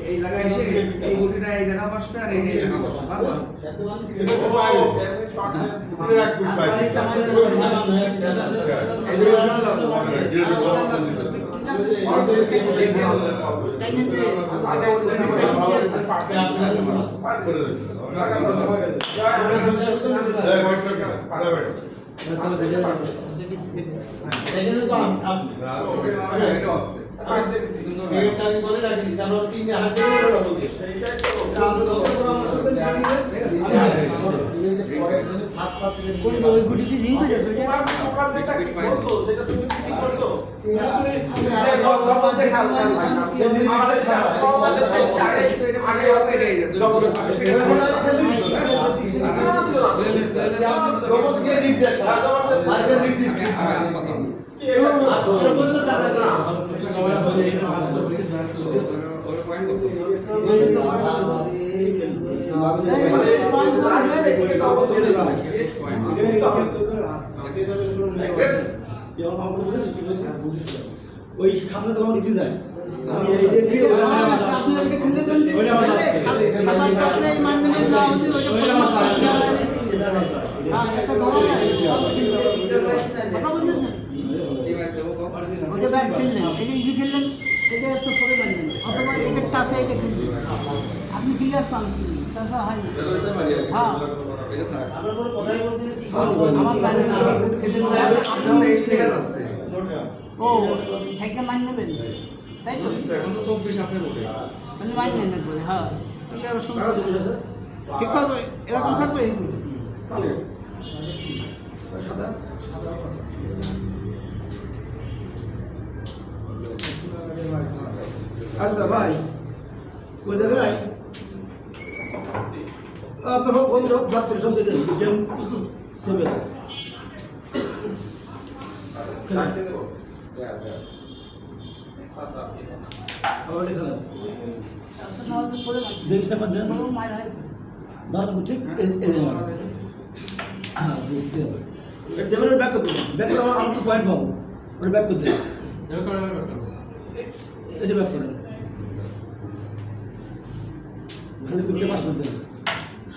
এই জায়গায় এসে এই গুটিটা এই জায়গা বসবে আর এই জায়গা বসবে পারবো ওই খাতা তো নিতে যায় আমি এই দেখি আপনি একটা খেলে দেন ওইটা আমার সাদা কাছে মানবেন না ওইটা আমার হ্যাঁ একটা দোয়া কথা বলতেছেন এই ম্যাচ দেবো কো ওটা ব্যাস খেললেন এটা ইজি খেললেন এটা এসে পরে মারলেন অথবা এটা টাসে এটা খেললেন আপনি ক্লিয়ার চান্স টাসা হয় না এটা মারি হ্যাঁ এটা থাক আমরা কোনো কথাই বলছেন কি আমার জানি না খেলতে যাবে আপনাদের এক্স থেকে যাচ্ছে ও থেকে মান নেবেন তাই তো এখন তো 24 আছে বলে তাহলে মান নেবেন বলে হ্যাঁ তাহলে আর শুনতে ঠিক হবে এরকম থাকবে তাহলে সাদা আচ্ছা ভাই কোন জায়গায় আপনার বন্ধু বাস সব দিতে গেম সেভে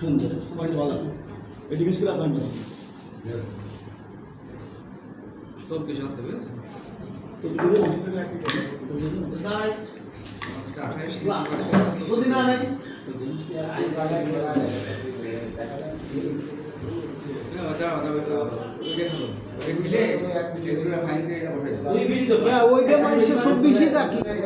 সুন্দর পয়েন্ট ভালো এদিকে স্কুল পয়েন্ট সব কিছু আছে ওইটা মানে 26